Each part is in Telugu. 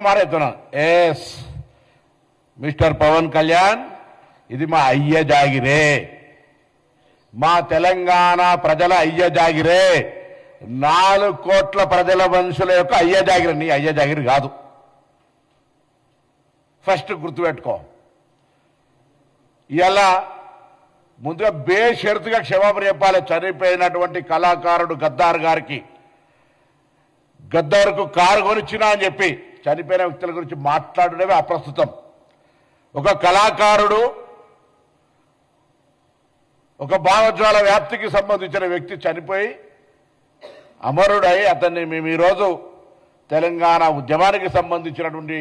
మారేస్తున్నాను ఎస్ మిస్టర్ పవన్ కళ్యాణ్ ఇది మా అయ్య జాగిరే, మా తెలంగాణ ప్రజల అయ్య జాగిరే, 4 కోట్ల ప్రజల మనుషుల యొక్క అయ్య జాగిరి. నీ అయ్య జాగిరి కాదు, ఫస్ట్ గుర్తుపెట్టుకో. ఇలా ముందుగా బేషరతుగా క్షమాపణ చెప్పాలి చనిపోయినటువంటి కళాకారుడు గద్దార్ గారికి. గద్దార్కు కారు కొనిచ్చినా అని చెప్పి చనిపోయిన వ్యక్తుల గురించి మాట్లాడడమే అప్రస్తుతం. ఒక కళాకారుడు, ఒక భావజ్వాల వ్యాప్తికి సంబంధించిన వ్యక్తి చనిపోయి అమరుడై అతన్ని మేము ఈరోజు తెలంగాణ ఉద్యమానికి సంబంధించినటువంటి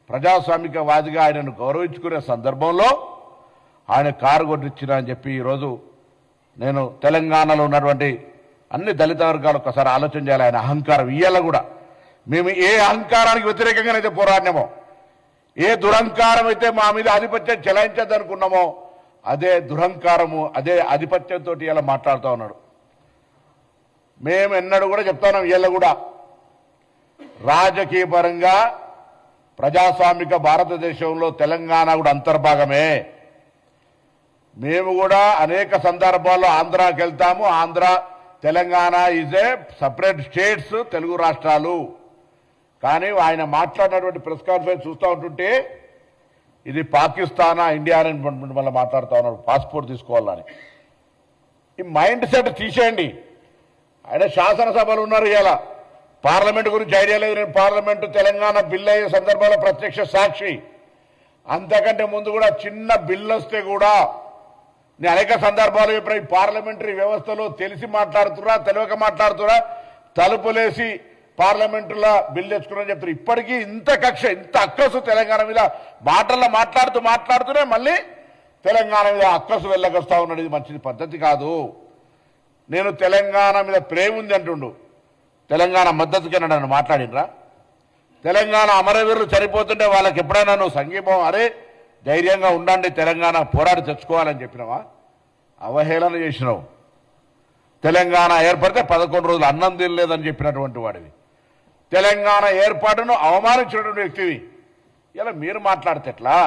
ప్రజాస్వామికవాదిగా ఆయనను గౌరవించుకునే సందర్భంలో ఆయన కారు కొట్టించినా అని చెప్పి ఈరోజు నేను తెలంగాణలో ఉన్నటువంటి అన్ని దళిత వర్గాలు ఒకసారి ఆలోచన చేయాలి. ఆయన అహంకారం ఇయ్యాల కూడా మేము ఏ అహంకారానికి వ్యతిరేకంగానైతే పోరాడినామో, ఏ దురహంకారం అయితే మా మీద ఆధిపత్యం చెలాయించద్దనుకున్నామో అదే దురహంకారము, అదే ఆధిపత్యంతో ఇలా మాట్లాడుతూ ఉన్నాడు. మేము ఎన్నడూ కూడా చెప్తా ఉన్నాం, ఇవాళ కూడా రాజకీయ పరంగా ప్రజాస్వామిక భారతదేశంలో తెలంగాణ కూడా అంతర్భాగమే. మేము కూడా అనేక సందర్భాల్లో ఆంధ్రాకి వెళ్తాము. Andhra Telangana is a separate states, Telugu రాష్ట్రాలు. కానీ ఆయన మాట్లాడినటువంటి ప్రెస్ కాన్ఫరెన్స్ చూస్తూ ఉంటుంటే ఇది పాకిస్తానా ఇండియా అని మళ్ళీ మాట్లాడుతూ ఉన్నారు, పాస్పోర్ట్ తీసుకోవాలని. ఈ మైండ్ సెట్ తీసేయండి. ఆయన శాసనసభలు ఉన్నారు, ఇలా పార్లమెంట్ గురించి ఐడియా లేదు. నేను పార్లమెంటు తెలంగాణ బిల్ అయ్యే సందర్భంలో ప్రత్యక్ష సాక్షి. అంతకంటే ముందు కూడా చిన్న బిల్ వస్తే కూడా నేను అనేక సందర్భాలు చెప్పిన ఈ పార్లమెంటరీ వ్యవస్థలో తెలిసి మాట్లాడుతున్నా తెలియక మాట్లాడుతున్నా తలుపులేసి పార్లమెంటులో బిల్ తెచ్చుకున్నా చెప్తారు. ఇప్పటికీ ఇంత కక్ష, ఇంత అక్కసు తెలంగాణ మీద మాటల్లో మాట్లాడుతూనే మళ్ళీ తెలంగాణ మీద అక్కసు వెళ్ళకొస్తా ఉన్నాడు. ఇది మంచిది పద్ధతి కాదు. నేను తెలంగాణ మీద ప్రేమ ఉంది అంటుండు, తెలంగాణ మద్దతుకి నన్ను మాట్లాడినరా? తెలంగాణ అమరవీరులు చనిపోతుంటే వాళ్ళకి ఎప్పుడైనా నువ్వు సంఘీభావం అరే ధైర్యంగా ఉండండి తెలంగాణ పోరాడి తెచ్చుకోవాలని చెప్పినావా? అవహేళన చేసినావు. తెలంగాణ ఏర్పడితే 11 రోజులు అన్నం తినలేదని చెప్పినటువంటి వాడివి, తెలంగాణ ఏర్పాటును అవమానించినటువంటి వ్యక్తివి. ఇలా మీరు మాట్లాడితే ఎట్లా?